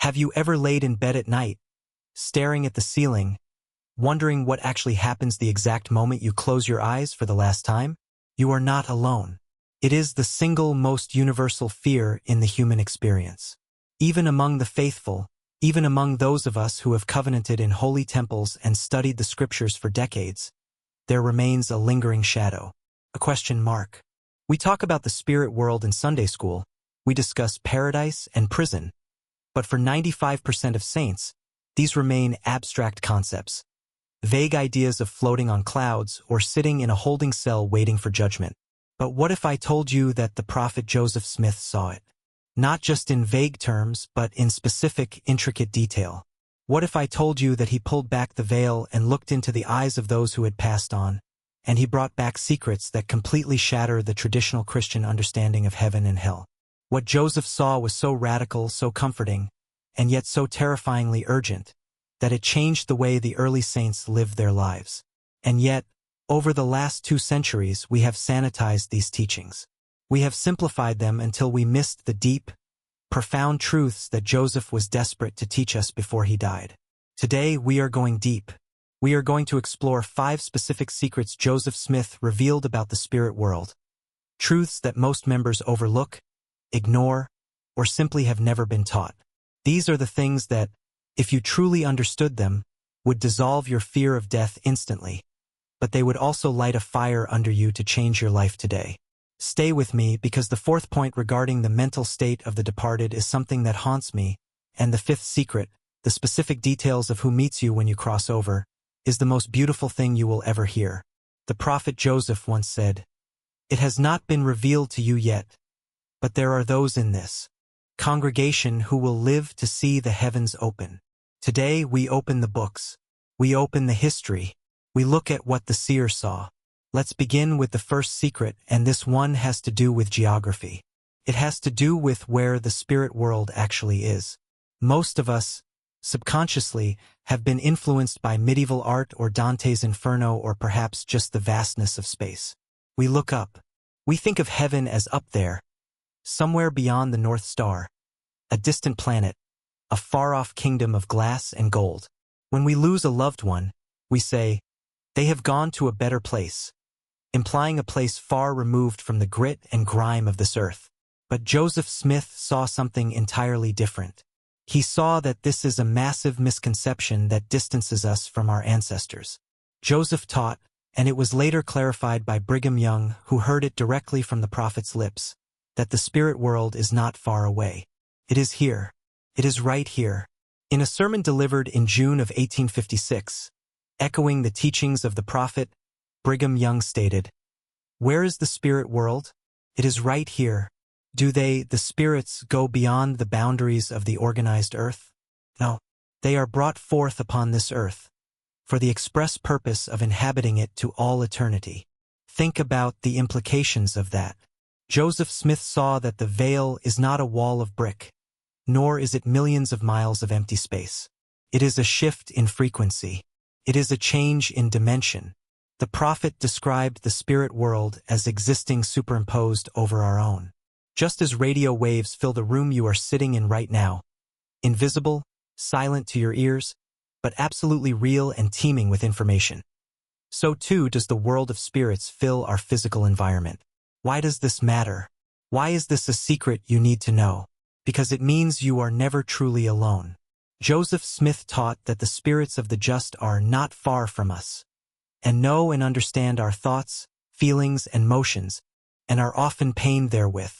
Have you ever laid in bed at night, staring at the ceiling, wondering what actually happens the exact moment you close your eyes for the last time? You are not alone. It is the single most universal fear in the human experience. Even among the faithful, even among those of us who have covenanted in holy temples and studied the scriptures for decades, there remains a lingering shadow, a question mark. We talk about the spirit world in Sunday school, we discuss paradise and prison, but for 95% of saints, these remain abstract concepts, vague ideas of floating on clouds or sitting in a holding cell waiting for judgment. But what if I told you that the prophet Joseph Smith saw it? Not just in vague terms, but in specific, intricate detail. What if I told you that he pulled back the veil and looked into the eyes of those who had passed on, and he brought back secrets that completely shatter the traditional Christian understanding of heaven and hell? What Joseph saw was so radical, so comforting, and yet so terrifyingly urgent, that it changed the way the early saints lived their lives. And yet, over the last 2 centuries, we have sanitized these teachings. We have simplified them until we missed the deep, profound truths that Joseph was desperate to teach us before he died. Today, we are going deep. We are going to explore 5 specific secrets Joseph Smith revealed about the spirit world. Truths that most members overlook, ignore, or simply have never been taught. These are the things that, if you truly understood them, would dissolve your fear of death instantly, but they would also light a fire under you to change your life today. Stay with me, because the 4th point regarding the mental state of the departed is something that haunts me, and the 5th secret, the specific details of who meets you when you cross over, is the most beautiful thing you will ever hear. The prophet Joseph once said, "It has not been revealed to you yet, but there are those in this congregation who will live to see the heavens open." Today we open the books. We open the history. We look at what the seer saw. Let's begin with the first secret, and this one has to do with geography. It has to do with where the spirit world actually is. Most of us, subconsciously, have been influenced by medieval art or Dante's Inferno, or perhaps just the vastness of space. We look up. We think of heaven as up there, somewhere beyond the North Star, a distant planet, a far-off kingdom of glass and gold. When we lose a loved one, we say, "They have gone to a better place," implying a place far removed from the grit and grime of this earth. But Joseph Smith saw something entirely different. He saw that this is a massive misconception that distances us from our ancestors. Joseph taught, and it was later clarified by Brigham Young, who heard it directly from the prophet's lips, that the spirit world is not far away. It is here. It is right here. In a sermon delivered in June of 1856, echoing the teachings of the prophet, Brigham Young stated, "Where is the spirit world? It is right here. Do they, the spirits, go beyond the boundaries of the organized earth? No. They are brought forth upon this earth, for the express purpose of inhabiting it to all eternity." Think about the implications of that. Joseph Smith saw that the veil is not a wall of brick, nor is it millions of miles of empty space. It is a shift in frequency. It is a change in dimension. The prophet described the spirit world as existing superimposed over our own. Just as radio waves fill the room you are sitting in right now, invisible, silent to your ears, but absolutely real and teeming with information, so too does the world of spirits fill our physical environment. Why does this matter? Why is this a secret you need to know? Because it means you are never truly alone. Joseph Smith taught that the spirits of the just are not far from us, and know and understand our thoughts, feelings, and motions, and are often pained therewith.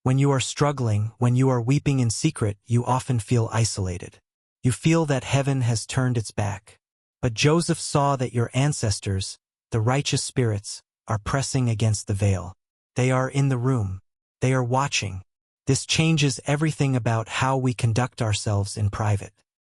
When you are struggling, when you are weeping in secret, you often feel isolated. You feel that heaven has turned its back. But Joseph saw that your ancestors, the righteous spirits, are pressing against the veil. They are in the room. They are watching. This changes everything about how we conduct ourselves in private.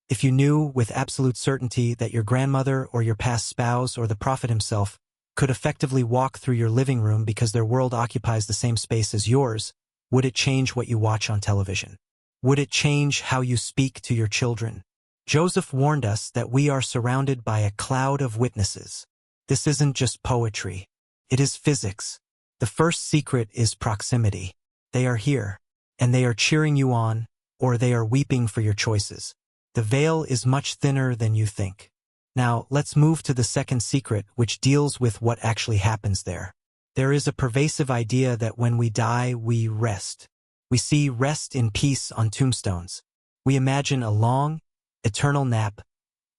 If you knew with absolute certainty that your grandmother or your past spouse or the prophet himself could effectively walk through your living room because their world occupies the same space as yours, would it change what you watch on television? Would it change how you speak to your children? Joseph warned us that we are surrounded by a cloud of witnesses. This isn't just poetry. It is physics. The first secret is proximity. They are here, and they are cheering you on, or they are weeping for your choices. The veil is much thinner than you think. Now, let's move to the second secret, which deals with what actually happens there. There is a pervasive idea that when we die, we rest. We see rest in peace on tombstones. We imagine a long, eternal nap,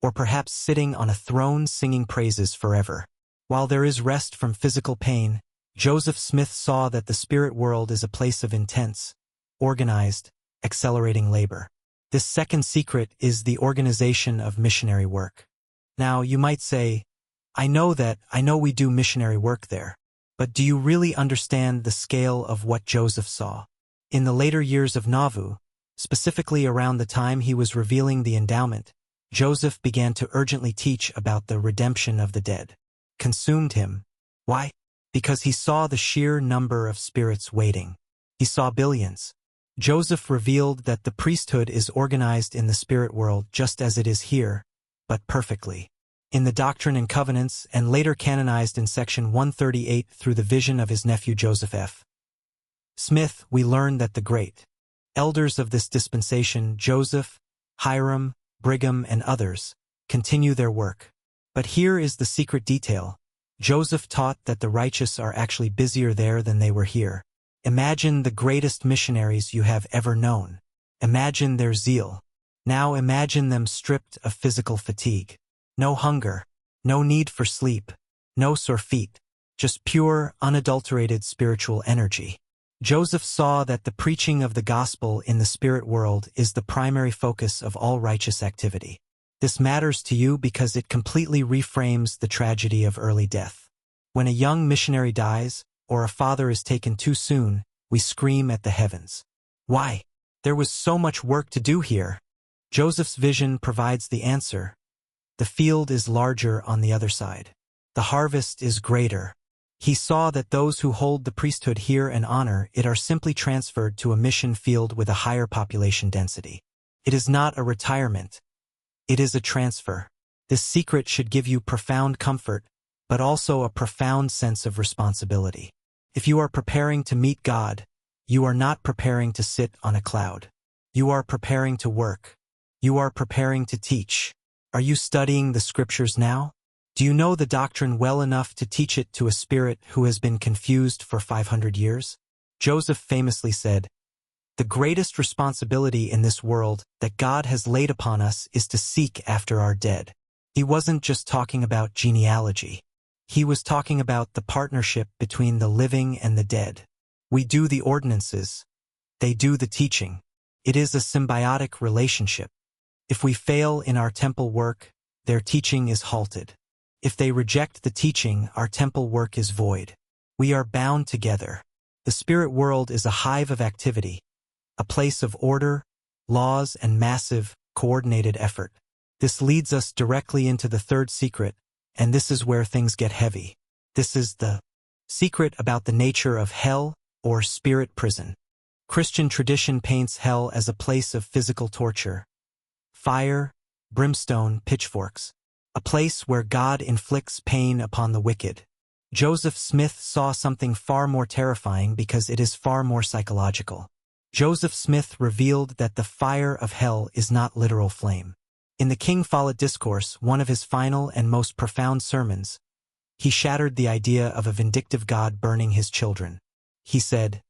or perhaps sitting on a throne singing praises forever. While there is rest from physical pain, Joseph Smith saw that the spirit world is a place of intense, organized, accelerating labor. This second secret is the organization of missionary work. Now, you might say, I know we do missionary work there, but do you really understand the scale of what Joseph saw? In the later years of Nauvoo, specifically around the time he was revealing the endowment, Joseph began to urgently teach about the redemption of the dead. Consumed him. Why? Because he saw the sheer number of spirits waiting. He saw billions. Joseph revealed that the priesthood is organized in the spirit world just as it is here, but perfectly. In the Doctrine and Covenants, and later canonized in section 138 through the vision of his nephew Joseph F. Smith, we learn that the great elders of this dispensation, Joseph, Hiram, Brigham, and others, continue their work. But here is the secret detail. Joseph taught that the righteous are actually busier there than they were here. Imagine the greatest missionaries you have ever known. Imagine their zeal. Now imagine them stripped of physical fatigue. No hunger, no need for sleep, no sore feet, just pure, unadulterated spiritual energy. Joseph saw that the preaching of the gospel in the spirit world is the primary focus of all righteous activity. This matters to you because it completely reframes the tragedy of early death. When a young missionary dies, or a father is taken too soon, we scream at the heavens. Why? There was so much work to do here. Joseph's vision provides the answer. The field is larger on the other side. The harvest is greater. He saw that those who hold the priesthood here and honor it are simply transferred to a mission field with a higher population density. It is not a retirement. It is a transfer. This secret should give you profound comfort, but also a profound sense of responsibility. If you are preparing to meet God, you are not preparing to sit on a cloud. You are preparing to work. You are preparing to teach. Are you studying the scriptures now? Do you know the doctrine well enough to teach it to a spirit who has been confused for 500 years? Joseph famously said, "The greatest responsibility in this world that God has laid upon us is to seek after our dead." He wasn't just talking about genealogy. He was talking about the partnership between the living and the dead. We do the ordinances. They do the teaching. It is a symbiotic relationship. If we fail in our temple work, their teaching is halted. If they reject the teaching, our temple work is void. We are bound together. The spirit world is a hive of activity, a place of order, laws, and massive, coordinated effort. This leads us directly into the third secret, and this is where things get heavy. This is the secret about the nature of hell or spirit prison. Christian tradition paints hell as a place of physical torture. Fire, brimstone, pitchforks. A place where God inflicts pain upon the wicked. Joseph Smith saw something far more terrifying because it is far more psychological. Joseph Smith revealed that the fire of hell is not literal flame. In the King Follett Discourse, one of his final and most profound sermons, he shattered the idea of a vindictive God burning his children. He said,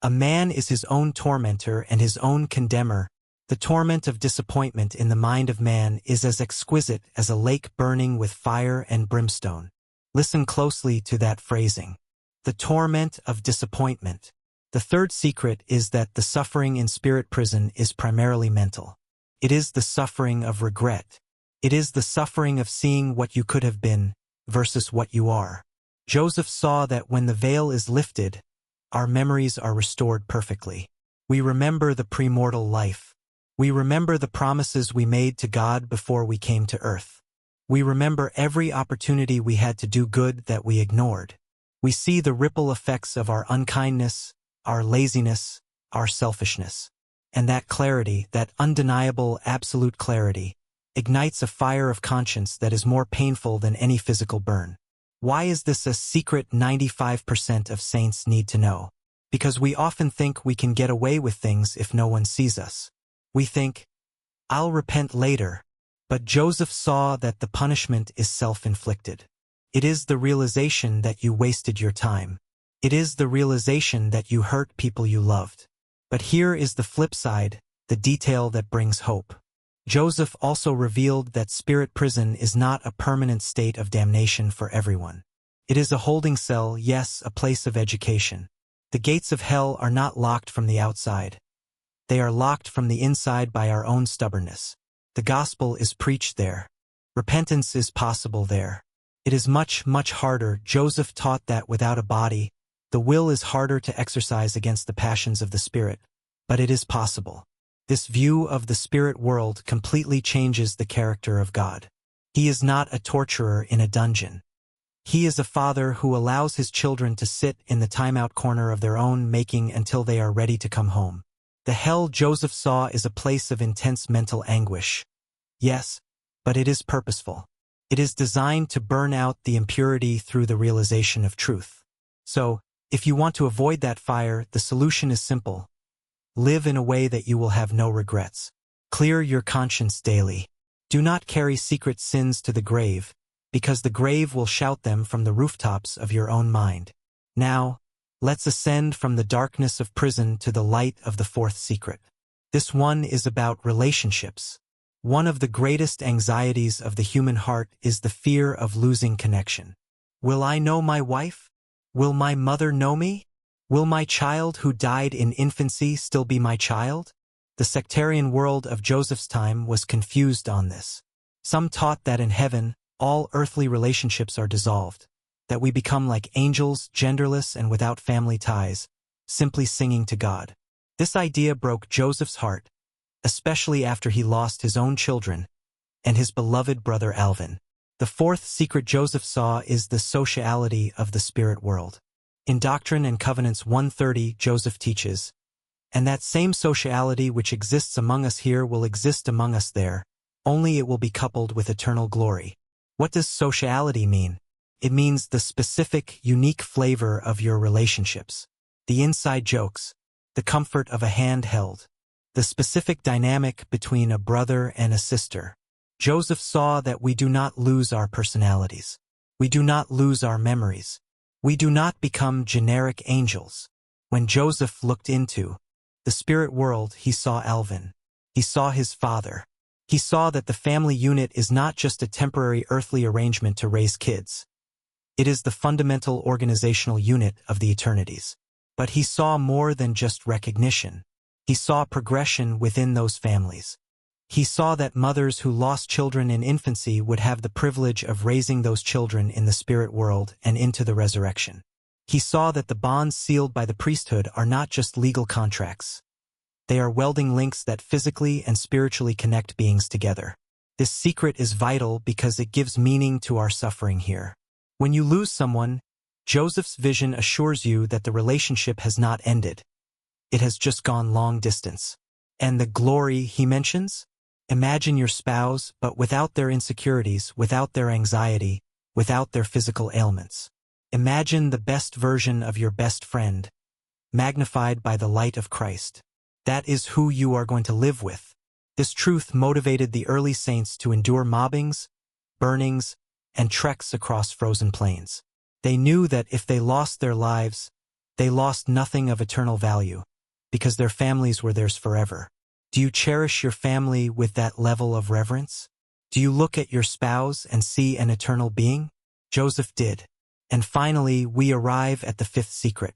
"A man is his own tormentor and his own condemner. The torment of disappointment in the mind of man is as exquisite as a lake burning with fire and brimstone." Listen closely to that phrasing. The torment of disappointment. The third secret is that the suffering in spirit prison is primarily mental. It is the suffering of regret. It is the suffering of seeing what you could have been versus what you are. Joseph saw that when the veil is lifted, our memories are restored perfectly. We remember the premortal life. We remember the promises we made to God before we came to earth. We remember every opportunity we had to do good that we ignored. We see the ripple effects of our unkindness, our laziness, our selfishness. And that clarity, that undeniable absolute clarity, ignites a fire of conscience that is more painful than any physical burn. Why is this a secret 95% of saints need to know? because we often think we can get away with things if no one sees us. We think, I'll repent later, but Joseph saw that the punishment is self-inflicted. It is the realization that you wasted your time. It is the realization that you hurt people you loved. But here is the flip side, the detail that brings hope. Joseph also revealed that spirit prison is not a permanent state of damnation for everyone. It is a holding cell, yes, a place of education. The gates of hell are not locked from the outside. They are locked from the inside by our own stubbornness. The gospel is preached there. Repentance is possible there. It is much, much harder. Joseph taught that without a body, the will is harder to exercise against the passions of the spirit, but it is possible. This view of the spirit world completely changes the character of God. He is not a torturer in a dungeon. He is a father who allows his children to sit in the timeout corner of their own making until they are ready to come home. The hell Joseph saw is a place of intense mental anguish. Yes, but it is purposeful. It is designed to burn out the impurity through the realization of truth. So, if you want to avoid that fire, the solution is simple. Live in a way that you will have no regrets. Clear your conscience daily. Do not carry secret sins to the grave, because the grave will shout them from the rooftops of your own mind. Now, let's ascend from the darkness of prison to the light of the fourth secret. This one is about relationships. One of the greatest anxieties of the human heart is the fear of losing connection. Will I know my wife? Will my mother know me? Will my child who died in infancy still be my child? The sectarian world of Joseph's time was confused on this. Some taught that in heaven, all earthly relationships are dissolved, that we become like angels, genderless and without family ties, simply singing to God. This idea broke Joseph's heart, especially after he lost his own children and his beloved brother Alvin. The fourth secret Joseph saw is the sociality of the spirit world. In Doctrine and Covenants 130, Joseph teaches, and that same sociality which exists among us here will exist among us there, only it will be coupled with eternal glory. What does sociality mean? It means the specific, unique flavor of your relationships, the inside jokes, the comfort of a hand held, the specific dynamic between a brother and a sister. Joseph saw that we do not lose our personalities. We do not lose our memories. We do not become generic angels. When Joseph looked into the spirit world, he saw Alvin. He saw his father. He saw that the family unit is not just a temporary earthly arrangement to raise kids. It is the fundamental organizational unit of the eternities. But he saw more than just recognition. He saw progression within those families. He saw that mothers who lost children in infancy would have the privilege of raising those children in the spirit world and into the resurrection. He saw that the bonds sealed by the priesthood are not just legal contracts. They are welding links that physically and spiritually connect beings together. This secret is vital because it gives meaning to our suffering here. When you lose someone, Joseph's vision assures you that the relationship has not ended. It has just gone long distance. And the glory he mentions? Imagine your spouse, but without their insecurities, without their anxiety, without their physical ailments. Imagine the best version of your best friend, magnified by the light of Christ. That is who you are going to live with. This truth motivated the early saints to endure mobbings, burnings, and treks across frozen plains. They knew that if they lost their lives, they lost nothing of eternal value, because their families were theirs forever. Do you cherish your family with that level of reverence? Do you look at your spouse and see an eternal being? Joseph did. And finally, we arrive at the fifth secret,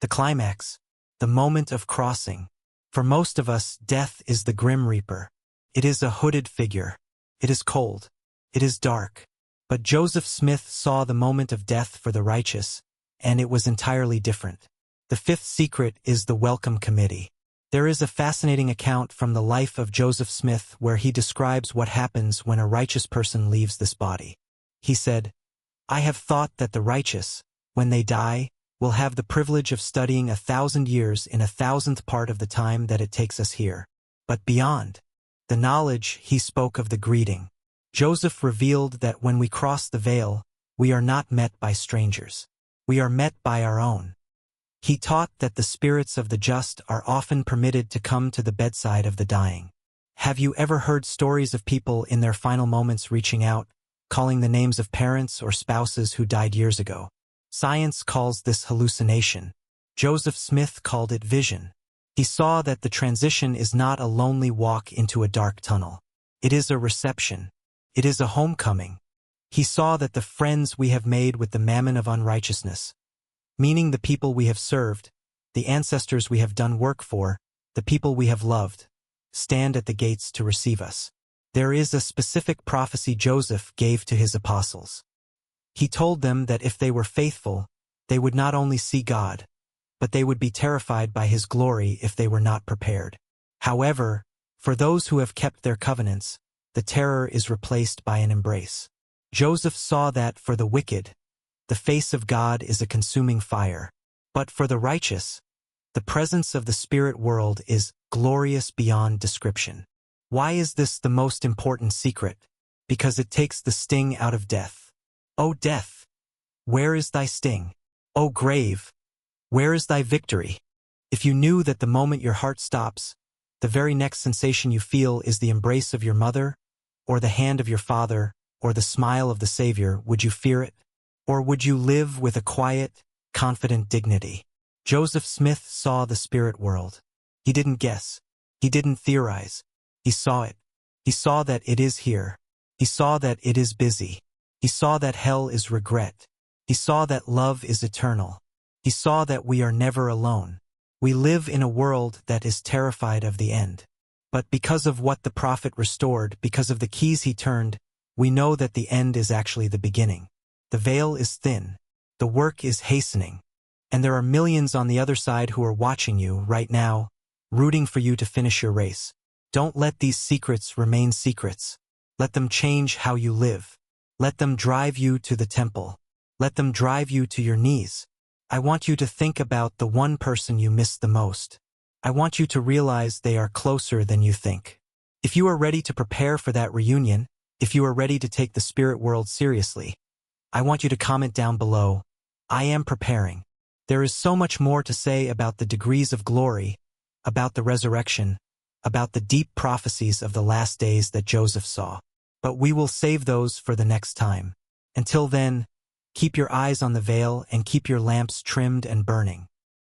the climax, the moment of crossing. For most of us, death is the grim reaper. It is a hooded figure. It is cold. It is dark. But Joseph Smith saw the moment of death for the righteous, and it was entirely different. The fifth secret is the welcome committee. There is a fascinating account from the life of Joseph Smith where he describes what happens when a righteous person leaves this body. He said, I have thought that the righteous, when they die, will have the privilege of studying 1,000 years in 1,000th part of the time that it takes us here. But beyond the knowledge, he spoke of the greeting. Joseph revealed that when we cross the veil, we are not met by strangers. We are met by our own. He taught that the spirits of the just are often permitted to come to the bedside of the dying. Have you ever heard stories of people in their final moments reaching out, calling the names of parents or spouses who died years ago? Science calls this hallucination. Joseph Smith called it vision. He saw that the transition is not a lonely walk into a dark tunnel. It is a reception. It is a homecoming. He saw that the friends we have made with the mammon of unrighteousness, meaning the people we have served, the ancestors we have done work for, the people we have loved, stand at the gates to receive us. There is a specific prophecy Joseph gave to his apostles. He told them that if they were faithful, they would not only see God, but they would be terrified by his glory if they were not prepared. However, for those who have kept their covenants, the terror is replaced by an embrace. Joseph saw that for the wicked, the face of God is a consuming fire. But for the righteous, the presence of the spirit world is glorious beyond description. Why is this the most important secret? Because it takes the sting out of death. O death, where is thy sting? O grave, where is thy victory? If you knew that the moment your heart stops, the very next sensation you feel is the embrace of your mother, or the hand of your father, or the smile of the Savior, would you fear it? Or would you live with a quiet, confident dignity? Joseph Smith saw the spirit world. He didn't guess. He didn't theorize. He saw it. He saw that it is here. He saw that it is busy. He saw that hell is regret. He saw that love is eternal. He saw that we are never alone. We live in a world that is terrified of the end. But because of what the prophet restored, because of the keys he turned, we know that the end is actually the beginning. The veil is thin. The work is hastening. And there are millions on the other side who are watching you right now, rooting for you to finish your race. Don't let these secrets remain secrets. Let them change how you live. Let them drive you to the temple. Let them drive you to your knees. I want you to think about the one person you miss the most. I want you to realize they are closer than you think. If you are ready to prepare for that reunion, if you are ready to take the spirit world seriously, I want you to comment down below, I am preparing. There is so much more to say about the degrees of glory, about the resurrection, about the deep prophecies of the last days that Joseph saw. But we will save those for the next time. Until then, keep your eyes on the veil and keep your lamps trimmed and burning.